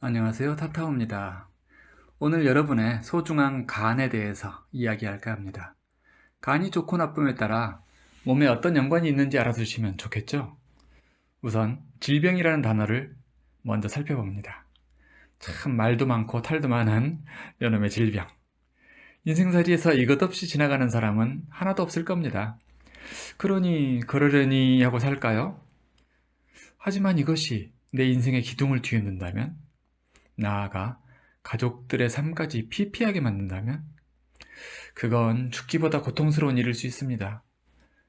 안녕하세요. 타타오입니다. 오늘 여러분의 소중한 간에 대해서 이야기할까 합니다. 간이 좋고 나쁨에 따라 몸에 어떤 연관이 있는지 알아두시면 좋겠죠? 우선 질병이라는 단어를 먼저 살펴봅니다. 참 말도 많고 탈도 많은 요놈의 질병. 인생살이에서 이것 없이 지나가는 사람은 하나도 없을 겁니다. 그러니 그러려니 하고 살까요? 하지만 이것이 내 인생의 기둥을 뒤흔든다면, 나아가 가족들의 삶까지 피폐하게 만든다면 그건 죽기보다 고통스러운 일일 수 있습니다.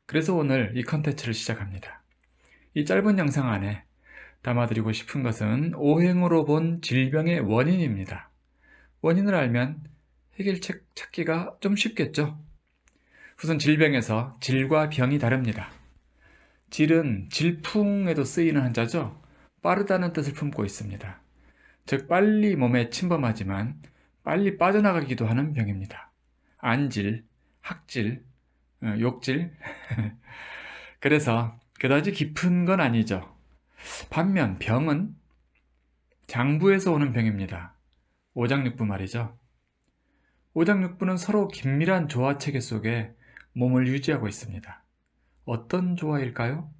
그래서 오늘 이 컨텐츠를 시작합니다. 이 짧은 영상 안에 담아드리고 싶은 것은 오행으로 본 질병의 원인입니다. 원인을 알면 해결책 찾기가 좀 쉽겠죠? 우선 질병에서 질과 병이 다릅니다. 질은 질풍에도 쓰이는 한자죠. 빠르다는 뜻을 품고 있습니다. 즉 빨리 몸에 침범하지만 빨리 빠져나가기도 하는 병입니다. 안질, 학질, 욕질. 그래서 그다지 깊은 건 아니죠. 반면 병은 장부에서 오는 병입니다. 오장육부 말이죠. 오장육부는 서로 긴밀한 조화체계 속에 몸을 유지하고 있습니다. 어떤 조화일까요?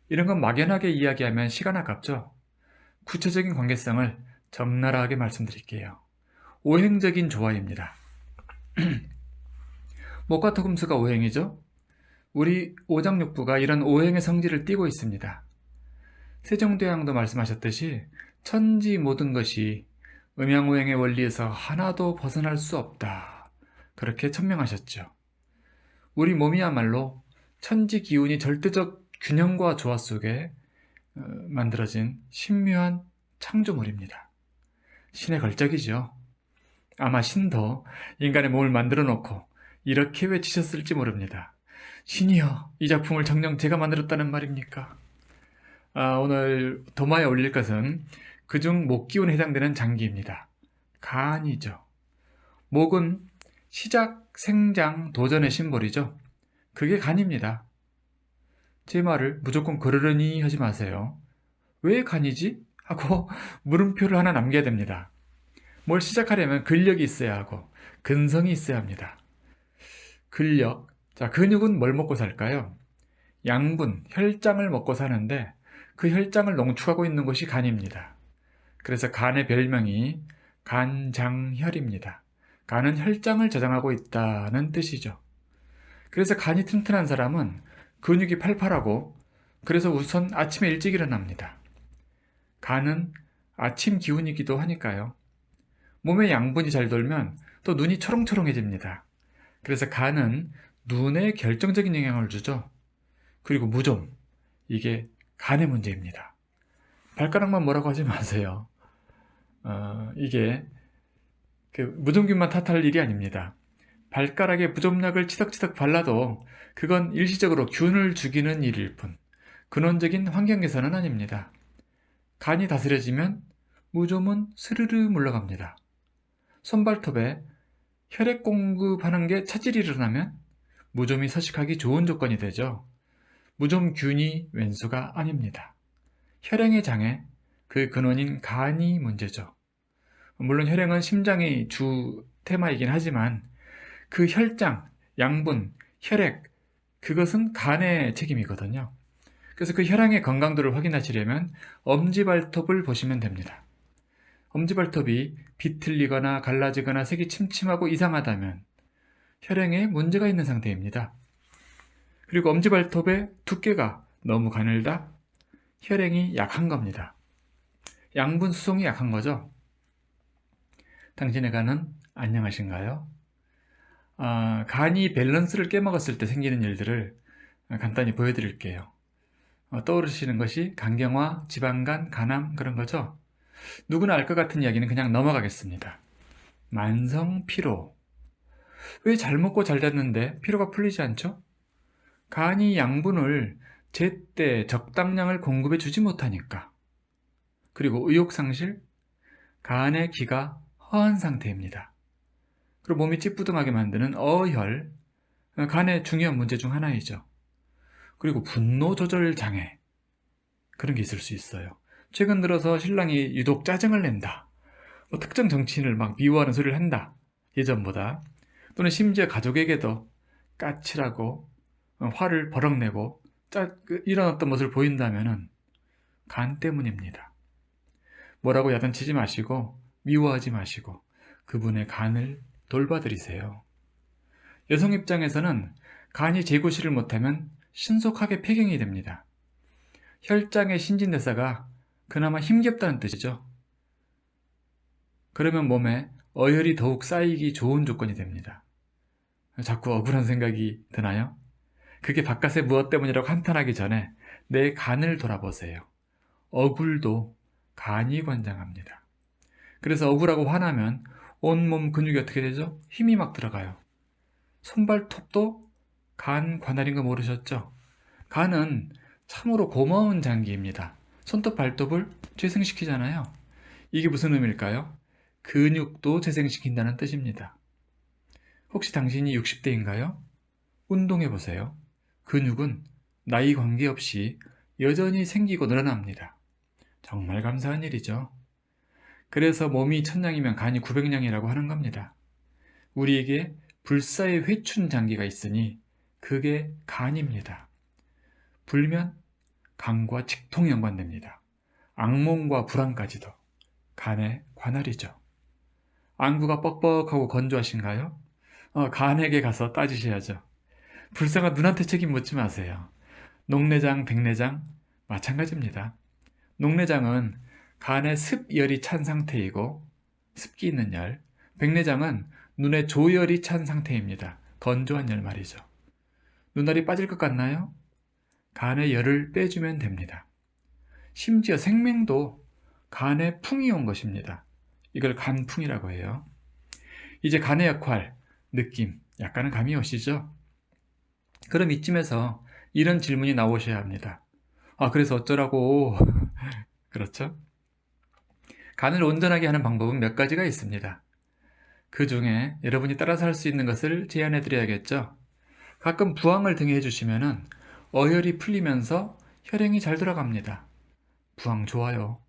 이런 건 막연하게 이야기하면 시간 아깝죠? 구체적인 관계성을 적나라하게 말씀드릴게요. 오행적인 조화입니다. 목과 토금수가 오행이죠? 우리 오장육부가 이런 오행의 성질을 띠고 있습니다. 세종대왕도 말씀하셨듯이 천지 모든 것이 음양오행의 원리에서 하나도 벗어날 수 없다. 그렇게 천명하셨죠. 우리 몸이야말로 천지 기운이 절대적 균형과 조화 속에 만들어진 신묘한 창조물입니다. 신의 걸작이죠. 아마 신도 인간의 몸을 만들어 놓고 이렇게 외치셨을지 모릅니다. 신이여, 이 작품을 정녕 제가 만들었다는 말입니까? 오늘 도마에 올릴 것은 그중 목기운에 해당되는 장기입니다. 간이죠. 목은 시작, 생장, 도전의 심볼이죠. 그게 간입니다. 제 말을 무조건 그러려니 하지 마세요. 왜 간이지? 하고 물음표를 하나 남겨야 됩니다. 뭘 시작하려면 근력이 있어야 하고 근성이 있어야 합니다. 근력. 자, 근육은 뭘 먹고 살까요? 양분, 혈장을 먹고 사는데 그 혈장을 농축하고 있는 곳이 간입니다. 그래서 간의 별명이 간장혈입니다. 간은 혈장을 저장하고 있다는 뜻이죠. 그래서 간이 튼튼한 사람은 근육이 팔팔하고 그래서 우선 아침에 일찍 일어납니다. 간은 아침 기운이기도 하니까요. 몸에 양분이 잘 돌면 또 눈이 초롱초롱해집니다. 그래서 간은 눈에 결정적인 영향을 주죠. 그리고 무좀, 이게 간의 문제입니다. 발가락만 뭐라고 하지 마세요. 이게 무좀균만 탓할 일이 아닙니다. 발가락에 무좀약을 치덕치덕 발라도 그건 일시적으로 균을 죽이는 일일 뿐 근원적인 환경에서는 아닙니다. 간이 다스려지면 무좀은 스르르 물러갑니다. 손발톱에 혈액 공급하는 게 차질이 일어나면 무좀이 서식하기 좋은 조건이 되죠. 무좀균이 왼수가 아닙니다. 혈행의 장애, 그 근원인 간이 문제죠. 물론 혈행은 심장이 주 테마이긴 하지만 그 혈장, 양분, 혈액, 그것은 간의 책임이거든요. 그래서 그 혈행의 건강도를 확인하시려면 엄지발톱을 보시면 됩니다. 엄지발톱이 비틀리거나 갈라지거나 색이 침침하고 이상하다면 혈행에 문제가 있는 상태입니다. 그리고 엄지발톱의 두께가 너무 가늘다? 혈행이 약한 겁니다. 양분 수송이 약한 거죠. 당신의 간은 안녕하신가요? 간이 밸런스를 깨먹었을 때 생기는 일들을 간단히 보여드릴게요. 떠오르시는 것이 간경화, 지방간, 간암 그런 거죠? 누구나 알 것 같은 이야기는 그냥 넘어가겠습니다. 만성 피로. 왜 잘 먹고 잘 잤는데 피로가 풀리지 않죠? 간이 양분을 제때 적당량을 공급해 주지 못하니까. 그리고 의욕상실, 간의 기가 허한 상태입니다. 그리고 몸이 찌뿌둥하게 만드는 어혈, 간의 중요한 문제 중 하나이죠. 그리고 분노 조절 장애, 그런 게 있을 수 있어요. 최근 들어서 신랑이 유독 짜증을 낸다. 뭐 특정 정치인을 막 미워하는 소리를 한다. 예전보다. 또는 심지어 가족에게도 까칠하고 화를 버럭 내고 이런 어떤 모습을 보인다면은 간 때문입니다. 뭐라고 야단치지 마시고 미워하지 마시고 그분의 간을 돌봐드리세요. 여성 입장에서는 간이 제고시를 못하면 신속하게 폐경이 됩니다. 혈장의 신진대사가 그나마 힘겹다는 뜻이죠. 그러면 몸에 어혈이 더욱 쌓이기 좋은 조건이 됩니다. 자꾸 억울한 생각이 드나요? 그게 바깥의 무엇 때문이라고 한탄하기 전에 내 간을 돌아보세요. 억울도 간이 관장합니다. 그래서 억울하고 화나면 온몸 근육이 어떻게 되죠? 힘이 막 들어가요. 손발톱도 간 관할인 거 모르셨죠? 간은 참으로 고마운 장기입니다. 손톱 발톱을 재생시키잖아요. 이게 무슨 의미일까요? 근육도 재생시킨다는 뜻입니다. 혹시 당신이 60대인가요? 운동해보세요. 근육은 나이 관계없이 여전히 생기고 늘어납니다. 정말 감사한 일이죠. 그래서 몸이 1000냥이면 간이 900냥이라고 하는 겁니다. 우리에게 불사의 회춘 장기가 있으니 그게 간입니다. 불면 간과 직통 연관됩니다. 악몽과 불안까지도 간의 관할이죠. 안구가 뻑뻑하고 건조하신가요? 간에게 가서 따지셔야죠. 불사가 눈한테 책임 묻지 마세요. 녹내장, 백내장 마찬가지입니다. 녹내장은 간에 습열이 찬 상태이고 습기 있는 열, 백내장은 눈에 조열이 찬 상태입니다. 건조한 열 말이죠. 눈알이 빠질 것 같나요? 간에 열을 빼주면 됩니다. 심지어 생명도 간에 풍이 온 것입니다. 이걸 간풍이라고 해요. 이제 간의 역할, 느낌, 약간은 감이 오시죠? 그럼 이쯤에서 이런 질문이 나오셔야 합니다. 그래서 어쩌라고? 그렇죠? 간을 온전하게 하는 방법은 몇 가지가 있습니다. 그 중에 여러분이 따라서 할 수 있는 것을 제안해 드려야겠죠? 가끔 부항을 등에 해주시면은 어혈이 풀리면서 혈행이 잘 돌아갑니다. 부항 좋아요.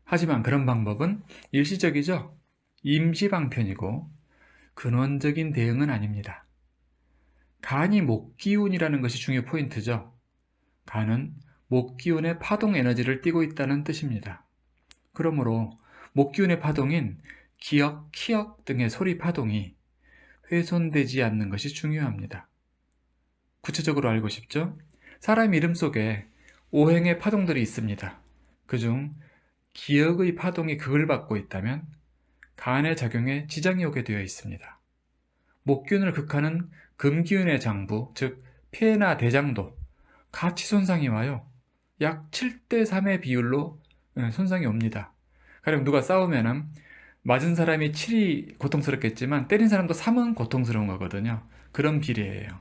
하지만 그런 방법은 일시적이죠? 임시방편이고 근원적인 대응은 아닙니다. 간이 목기운이라는 것이 중요 포인트죠. 간은 목기운의 파동 에너지를 띠고 있다는 뜻입니다. 그러므로 목기운의 파동인 기역, 키역 등의 소리 파동이 훼손되지 않는 것이 중요합니다. 구체적으로 알고 싶죠? 사람 이름 속에 오행의 파동들이 있습니다. 그중 기역의 파동이 극을 받고 있다면 간의 작용에 지장이 오게 되어 있습니다. 목기운을 극하는 금기운의 장부, 즉 폐나 대장도 같이 손상이 와요. 약 7대3의 비율로 손상이 옵니다. 가령 누가 싸우면은 맞은 사람이 7이 고통스럽겠지만 때린 사람도 3은 고통스러운 거거든요. 그런 비례예요.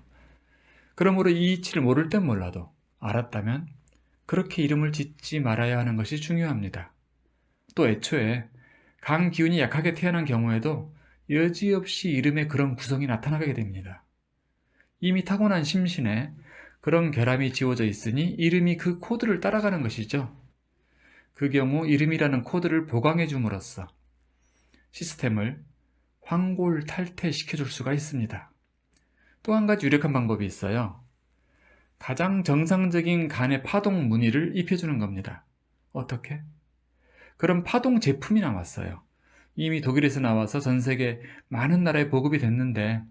그러므로 이 이치를 모를 땐 몰라도 알았다면 그렇게 이름을 짓지 말아야 하는 것이 중요합니다. 또 애초에 간 기운이 약하게 태어난 경우에도 여지없이 이름에 그런 구성이 나타나게 됩니다. 이미 타고난 심신에 그런 결함이 지워져 있으니 이름이 그 코드를 따라가는 것이죠. 그 경우 이름이라는 코드를 보강해 줌으로써 시스템을 환골탈퇴시켜줄 수가 있습니다. 또 한 가지 유력한 방법이 있어요. 가장 정상적인 간의 파동 무늬를 입혀주는 겁니다. 어떻게? 그런 파동 제품이 나왔어요. 이미 독일에서 나와서 전 세계 많은 나라에 보급이 됐는데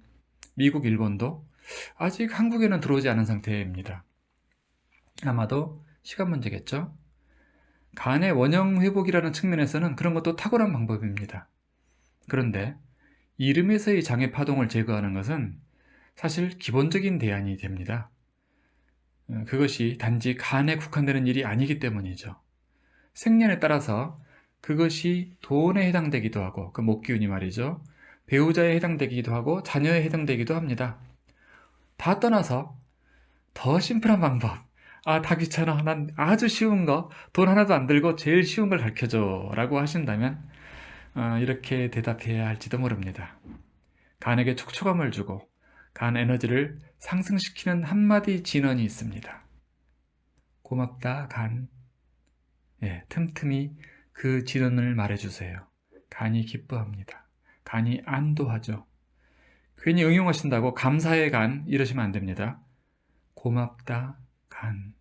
미국, 일본도 아직 한국에는 들어오지 않은 상태입니다. 아마도 시간 문제겠죠? 간의 원형 회복이라는 측면에서는 그런 것도 탁월한 방법입니다. 그런데 이름에서의 장애 파동을 제거하는 것은 사실 기본적인 대안이 됩니다. 그것이 단지 간에 국한되는 일이 아니기 때문이죠. 생년에 따라서 그것이 돈에 해당되기도 하고, 그 목기운이 말이죠. 배우자에 해당되기도 하고 자녀에 해당되기도 합니다. 다 떠나서 더 심플한 방법. 다 귀찮아. 난 아주 쉬운 거, 돈 하나도 안 들고 제일 쉬운 걸 가르쳐줘 라고 하신다면 이렇게 대답해야 할지도 모릅니다. 간에게 촉촉함을 주고 간 에너지를 상승시키는 한마디 진언이 있습니다. 고맙다, 간. 틈틈이 그 진언을 말해주세요. 간이 기뻐합니다. 간이 안도하죠. 괜히 응용하신다고 감사의 간 이러시면 안 됩니다. 고맙다, 간.